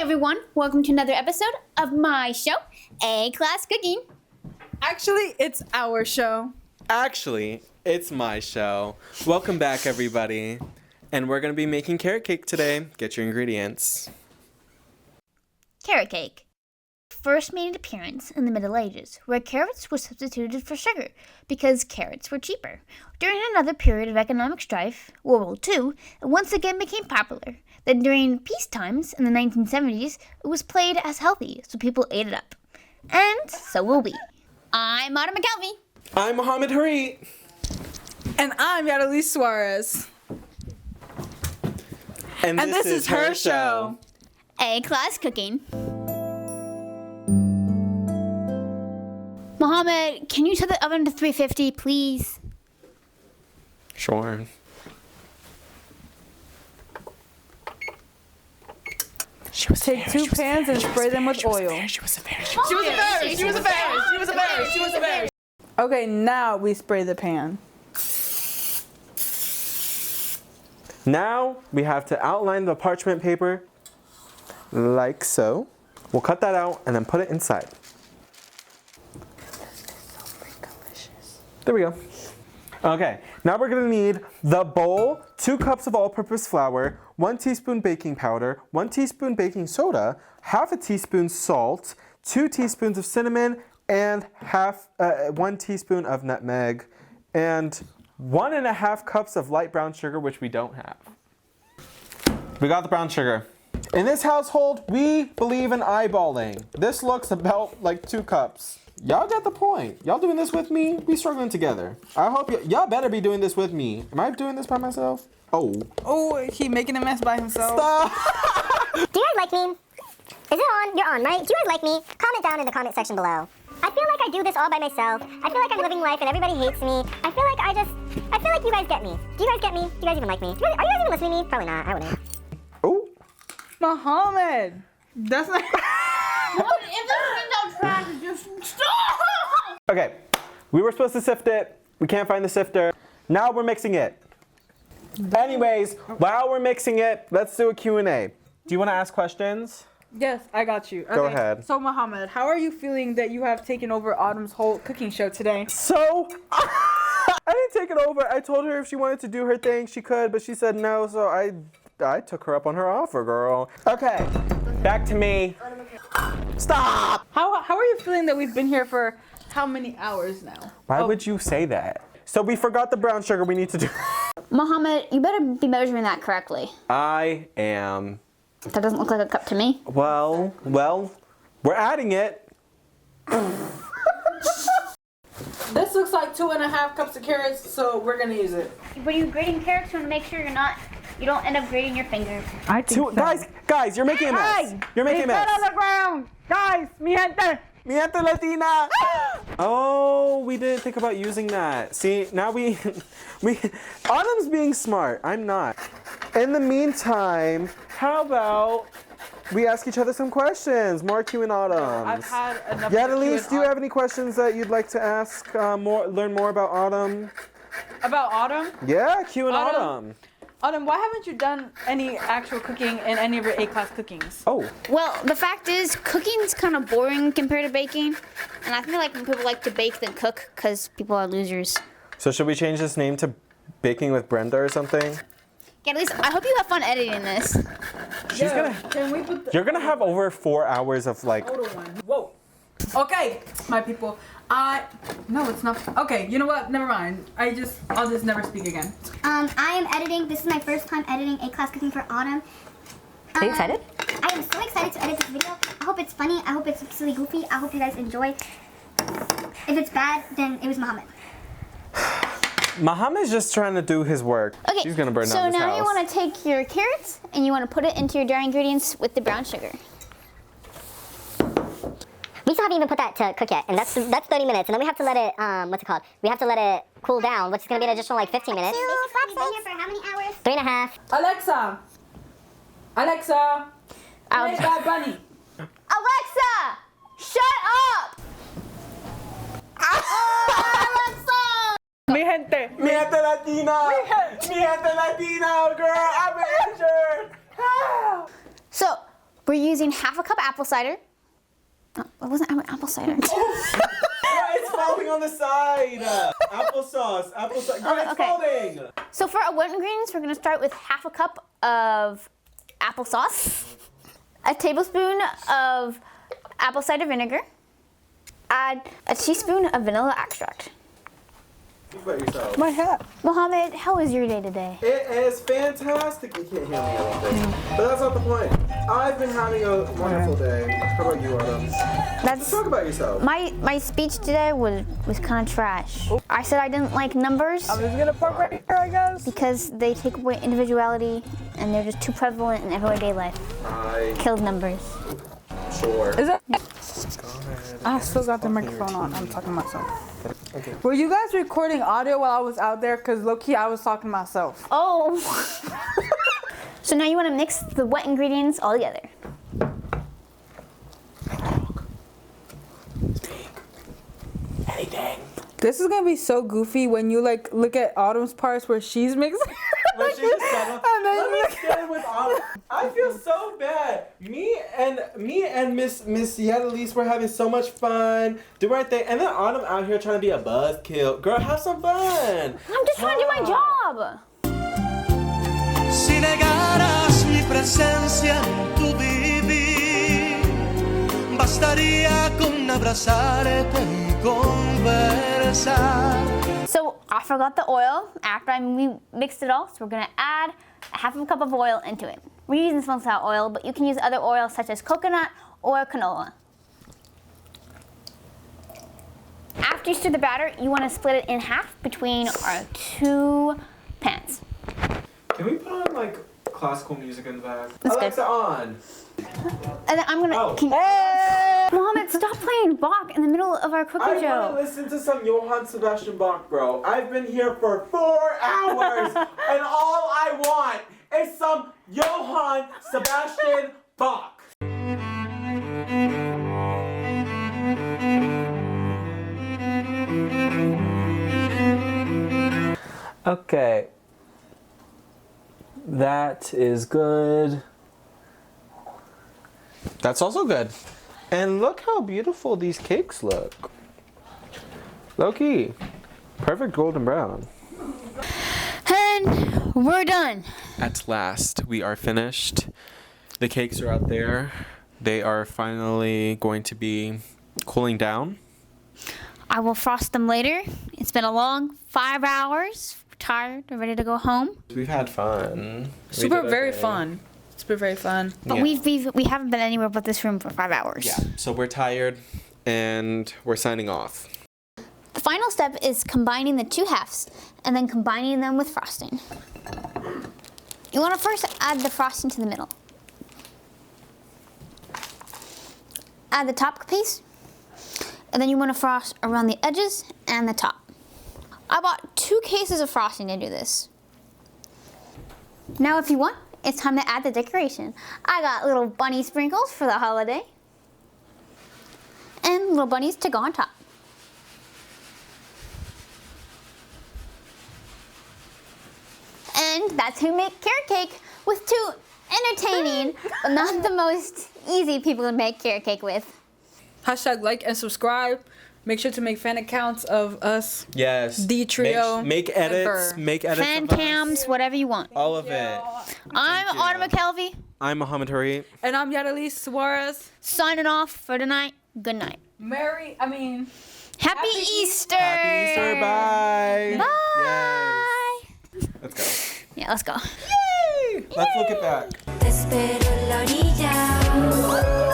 everyone, welcome to another episode of my show, A-Class Cooking. Actually, it's our show. Actually, it's my show. Welcome back, everybody. And we're going to be making carrot cake today. Get your ingredients. Carrot cake. First made an appearance in the Middle Ages, where carrots were substituted for sugar because carrots were cheaper. During another period of economic strife, World War II, it once again became popular. Then during peace times in the 1970s, it was played as healthy, so people ate it up. And so will we. I'm Autumn McKelvey. I'm Mohammed Harit. And I'm Yadalise Suarez. And this is her show. A-Class Cooking. Mohammed, can you set the oven to 350, please? Sure. Take two pans and spray them with oil. She was a bear. Okay, now we spray the pan. Now we have to outline the parchment paper like so. We'll cut that out and then put it inside. There we go. Okay, now we're gonna need the bowl, 2 cups of all-purpose flour, 1 teaspoon baking powder, 1 teaspoon baking soda, half a teaspoon salt, 2 teaspoons of cinnamon, and 1 teaspoon of nutmeg, and 1.5 cups of light brown sugar, which we don't have. We got the brown sugar. In this household, we believe in eyeballing. This looks about like 2 cups. Y'all get the point. Y'all doing this with me? We struggling together. I hope y'all better be doing this with me. Am I doing this by myself? Oh. Oh, he making a mess by himself. Stop. Do you guys like me? Is it on? You're on, right? Do you guys like me? Comment down in the comment section below. I feel like I do this all by myself. I feel like I'm living life and everybody hates me. I feel like you guys get me. Do you guys get me? Do you guys even like me? Are you guys even listening to me? Probably not. I wouldn't. Oh. Muhammad. That's not... Okay. We were supposed to sift it. We can't find the sifter. Now we're mixing it. Anyways, while we're mixing it, let's do a Q&A. Do you want to ask questions? Yes, I got you. Go ahead. So, Muhammad, how are you feeling that you have taken over Autumn's whole cooking show today? So, I didn't take it over. I told her if she wanted to do her thing, she could, but she said no, so I took her up on her offer, girl. Okay, back to me. Stop! How are you feeling that we've been here for how many hours now? Why would you say that? So we forgot the brown sugar we need to do. Mohammed, you better be measuring that correctly. I am. That doesn't look like a cup to me. Well, we're adding it. This looks like 2.5 cups of carrots, so we're gonna use it. When you're grating carrots, you want to make sure you don't end up grating your finger. I think Guys, you're making a mess. You're making a mess. on the ground! Guys, mi gente! Mi gente Latina! Oh, we didn't think about using that. See, now we Autumn's being smart. I'm not. In the meantime, how about we ask each other some questions? More Q and Autumn. I've had enough. Yadalise, do you have any questions that you'd like to ask? Learn more about Autumn? About Autumn? Yeah, Q and Autumn. Autumn. Autumn, why haven't you done any actual cooking in any of your A-class cookings? Oh. Well, the fact is, cooking's kind of boring compared to baking. And I feel like when people like to bake than cook because people are losers. So should we change this name to Baking with Brenda or something? Yeah, at least I hope you have fun editing this. Can we put the You're gonna have over 4 hours of like. older one? Whoa. Okay, my people. No, it's not. Okay, you know what? Never mind. I'll just never speak again. I am editing. This is my first time editing A-Class Cooking for Autumn. Are you excited? I am so excited to edit this video. I hope it's funny. I hope it's silly goofy. I hope you guys enjoy. If it's bad, then it was Muhammad. Muhammad's just trying to do his work. Okay, He's gonna burn down this so now house. you want to take your carrots and you want to put it into your dry ingredients with the brown sugar. We still haven't even put that to cook yet, and that's 30 minutes, and then we have to let it, what's it called? We have to let it cool down, which is going to be an additional like 15 minutes. We've been here for how many hours? 3.5. Alexa, play Bad Bunny. Alexa, shut up! Alexa! Mi gente. Mi gente Latina! Mi gente Latina, girl! I'm injured! So, We're using half a cup apple cider. Oh, it wasn't apple cider. It's falling on the side. Applesauce. It's okay. falling. So for our wet ingredients, we're gonna start with half a cup of applesauce, a tablespoon of apple cider vinegar, add a teaspoon of vanilla extract. Think about yourself. My hat. Mohammed, how was your day today? It is fantastic. You can't hear me, I don't think. But that's not the point. I've been having a wonderful day. How about you, Autumn? Let's talk about yourself. My speech today was kind of trash. I said I didn't like numbers I'm just gonna park right here, I guess. because they take away individuality and they're just too prevalent in everyday life. Killed numbers. Sure. Is it? I still got the microphone on. I'm talking to myself. Okay. Were you guys recording audio while I was out there? Because low-key, I was talking to myself. Oh. So now you want to mix the wet ingredients all together. Anything. This is gonna be so goofy when you like look at Autumn's parts where she's mixing. When she just said, And then let me you look- stand with Autumn. I feel so bad. Me and Miss Yedelise were having so much fun, do our thing, and then Autumn out here trying to be a buzzkill. Girl, have some fun. I'm just trying to do my job. Si negaras mi presencia en tu vivir, bastaría con abrazarte y conversar. So I forgot the oil after we mixed it all, so we're gonna add a half of a cup of oil into it. We're using sunflower oil, but you can use other oils such as coconut or canola. After you stir the batter, you want to split it in half between our two pans. Can we put on like classical music in the back? That's good. Alexa on. And then I'm gonna. Oh. Mohammed, stop playing Bach in the middle of our cooking I want show. to listen to some Johann Sebastian Bach, bro. I've been here for 4 hours, and all I want is some Johann Sebastian Bach. Okay. That is good. That's also good. And look how beautiful these cakes look. Low-key. Perfect golden brown. And we're done. At last, we are finished. The cakes are out there. They are finally going to be cooling down. I will frost them later. It's been a long 5 hours. We're tired. We're ready to go home. We've had fun. Super very fun. Super very fun. But Yeah. we haven't been anywhere but this room for 5 hours. Yeah, so we're tired and we're signing off. The final step is combining the two halves and then combining them with frosting. You want to first add the frosting to the middle. Add the top piece, and then you want to frost around the edges and the top. I bought 2 cases of frosting to do this. Now if you want, it's time to add the decoration. I got little bunny sprinkles for the holiday, and little bunnies to go on top. And that's how you make carrot cake with 2 entertaining, but not the most easy people to make carrot cake with. Hashtag like and subscribe. Make sure to make fan accounts of us. Yes. The trio. Make edits. ever. Make edits. Fan of us. cams, whatever you want. All of it. I'm you. Autumn McKelvey, I'm Mohammed Harit. And I'm Yedelise Suarez. signing off for tonight. Good night. Happy Easter! Happy Easter. Bye. Bye! Yes. Let's go. Yeah, let's go. Yay! Let's look it back. Te espero en la orilla.